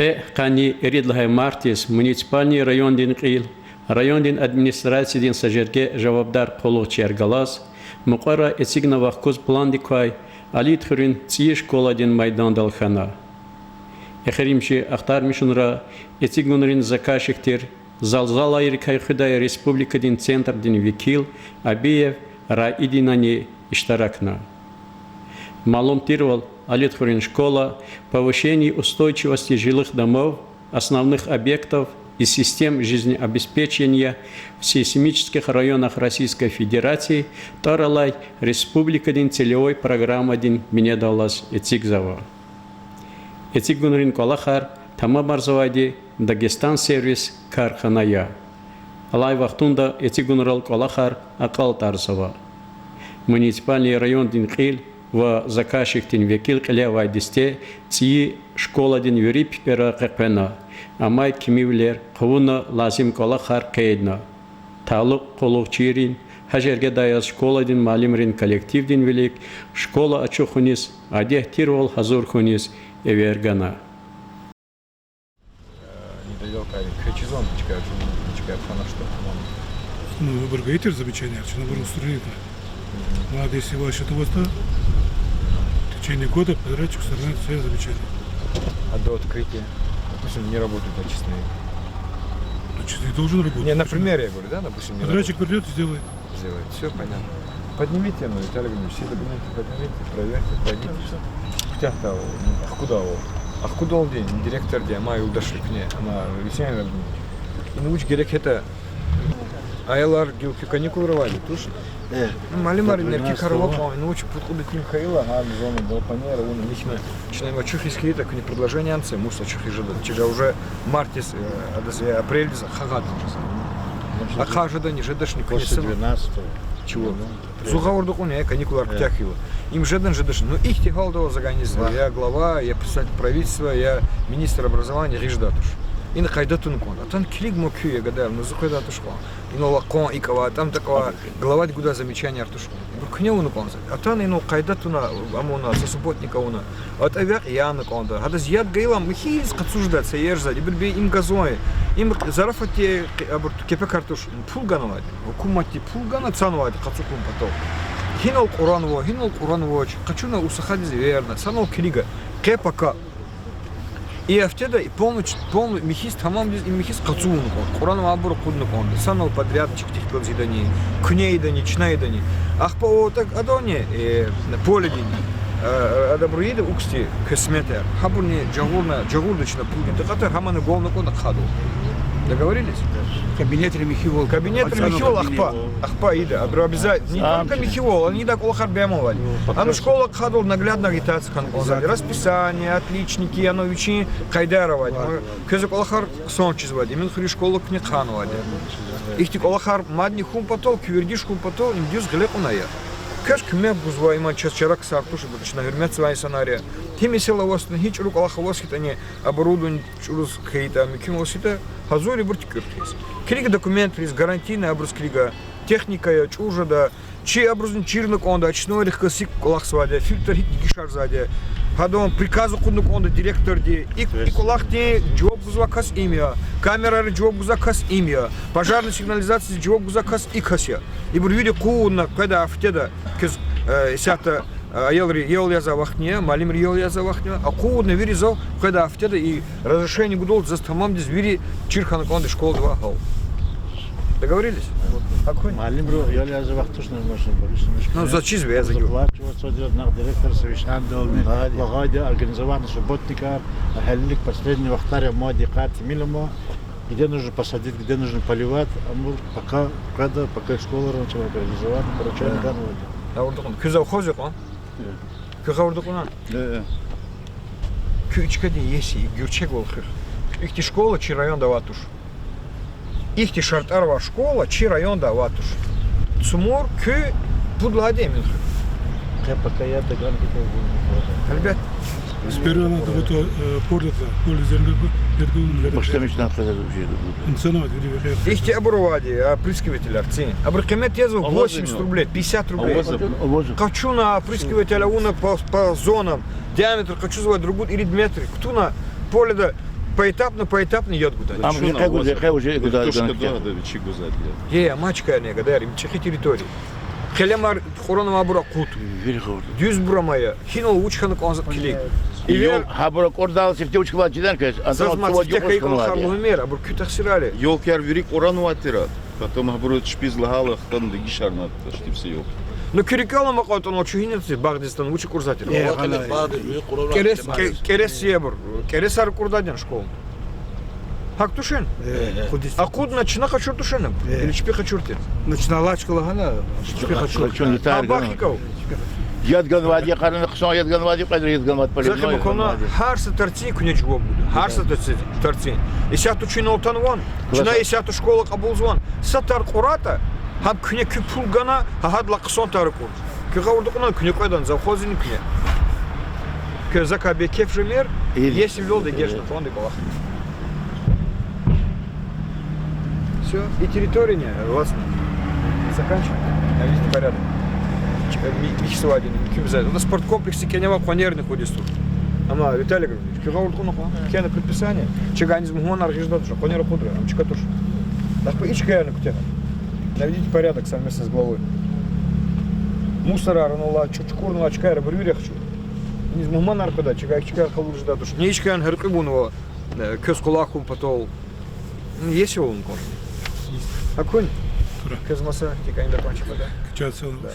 П. Кани Ридлагай Мартис, муниципальный район Қил, район администрации сажерге жавабдар Қолу Чергалас, Муқара Эцигна Вахкуз Пландиквай, Алит Хурин Ци школа Майдан Далхана. Эхеримши Ахтар Мишунра, Эцигунрин Закашихтир, Залзала Иркайхудая Республика Центр Викил, Абиев, Раидинани Иштаракна. Маломтировал Алит Хурин школа, повышение устойчивости жилых домов, основных объектов и систем жизнеобеспечения в сейсмических районах Российской Федерации, Таралай, Республика целевой программа Минедалас Эцигзава. Эцигунрин Колахар, Тамабарзавади, Дагестан сервис Карханая. Алай Вахтунда Эцигунрал Колахар, Акал Тарзава. Муниципальный район Қил, в заказчик Викил Калева Дисте, Ци школа Юрип Пера Капена, Амай Кимивлер, Хуна Лазим Колахар Кейдна, Талук Колух Чирин, Хажерге Даяс школа Малимрин коллектив Велик, школа Ачухунис, Адех Тирвол Хазур Хунис, Эвергана. Ну, выбор гаитер замечания, что набор устроит. Надо, если ваше то в течение года подрядчик устраивает все замечания. А до открытия, допустим, не работают очистные? Очистные должен работать. Не, на примере я говорю, да, допустим, не подрядчик придет и сделает. Сделает, все понятно. Поднимите, ну, Виталий Григорьевич, все документы поднимите, проверьте, пройдите. Хотя того, а куда он день, директор где, май удашли к ней, она весняя родная. И научь герек это, айлар гилки каникулы рвали, туш? Малимар энергии коровопа, научь подходит им Хаила, а зона Балпанера, он лично начинаем очухиски, так не предложение анцы, муса чухижада, чего уже мартис, апрель, хагат. А хажада не жедаш не после 12-го. Чего? Зугаурдук у меня каникулы арктяхила. Им жедан жедаш, но их тихалдова заганиза. Я глава, я представитель правительства, я министр образования, риждатуш. И на кайдату након. А там клик мокю, я гадаю, но закайдату школа. И на лакон, и кава, там такого глава куда замечания артушку. Брукневу након. А там и на кайдату на амона, со субботника уна. От авиак я након. А да зяд гайлам, мы хиз кацуждаться, ержа, и бирбе им газой. Им зарафати кепе картуш пулганова. Кумати пулгана цанова, кацукум потом. Хинал Кураново, качуна усахади верно, санал крига, кепака. И автеда и полночь михис тамам и михис кацун Куран абур кудну кон санал подрядчик тех плазидани кнейдани чнайдани ах по так адоне на поле день адабруида уксти косметер хабурни жагурдочна пулгин так хамана голна кон хаду. Договорились? Кабинет Михивол. Кабинет Михивол ахпа ида. Обязательно. Не только Михивол, они так олхар бемовали. А на школа ходил наглядно агитация канкозали. Расписание, отличники, оно учи кайдаровать. Кезек олхар сончизвали. Именно хри школу книг хановали. Их тик олхар мадни хум потол, кювердиш хум потол, им дюз глеб уная. Каш кмек гузва иман час чарак сартуш, начина вермет свои сценарии. Теми села вас на хич рук олхавосхит они оборудование чурус кейта микимосита. Хазури буртикуртис. Крига документ из гарантийный образ крига техника чужа да чи образун чирнук онда очной рехкасик колах свадя фильтр гишар задя хадом приказу кунук онда директор де и колах де джоб заказ имя камера джоб заказ имя пожарная сигнализация джоб заказ и кася и бур видео куна когда автеда кез сята ел я за вахне, малим ел я за вахне, а куда виризал, когда автеда и разрешение гудол за стамам здесь вири чирхан конды школ 2 гол. Договорились? Малим ел я за вахтуш не можем больше. Ну за чизве я за него. Директор совещание долми, лагадя организован субботника, хеллик последний вахтаря модикат миломо, где нужно посадить, где нужно поливать, а мы пока школа раньше организована, короче, не данного. А вот он кюзал хозик, а? Кюзал он. Да. Кючкади есть и гюрчек волхер. Их ти школа чи район даватуш. Их ти шартарва школа чи район даватуш. Цумор кю пудладемин. Пока я так говорю. Ребят, сперва надо вот поле землю, Что начинает вообще? их те оборвали, опрыскиватель арцин. Абракамет езу 80 рублей, 50 рублей. Хочу на опрыскивателя уна по зонам, диаметр хочу звать другую или метры. Кто на поле да поэтапно йод гуда. Ам яка уже куда Мачка не гадар, чихи территории. Хелемар хоронова бура кут. Düz buramaya. Hino uçkanı konzat kilik. Yol habura kordal sifte uçkılar cidden kes. Зазматите кайкал харлу мера, бур kütah sirale. Yol ker virik oran vatira. Потом habura şpiz lahalı xtan da gişarnat штипсе yok. Ну кирикала макотон очухинец Багдистан учи курсатир. Керес ебур. Керес ар курдаден школ. Хак тушен. А куд начина хочу тушен. Или чпи хочу ты. Начинала школа хана. Чпи хочу. А бахиков. Ядган вади қарны қысон ядган вади қайдар ядган вади поле. Захи бакона харса тарцин күнеч гоб буду. Харса тарцин. Исят учин олтан вон. Чина исят школа кабул звон. Сатар қурата. Хам күне күп пулгана хадла қысон тарыку. Кыга урдукна күне қойдан завхозин күне. Кызака бекеф жемер. Если вел да гешна фонды балах. Все, и территория не, властно. Заканчиваем. Навести порядок. Михсуадин, Кюбзад. У нас спорткомплексе Кенева планерный ходит тут. Ама Виталий Григорьевич, кюгаурт куна кена предписание. Чеганизм гуана архиждат уже, планера худра, ам чекатуш. Так по ичка я кутена. Наведите порядок совместно с главой. Мусора ранула, чучкурнула, очкайра, брюря хочу. Не змогман аркада, чекай халур ждат уж. Не ичка я геркыбунова, кёс кулахум потол. Есть его он кон. Акунь. Кызмаса, тикай не докончик, да? Качать целую. Да,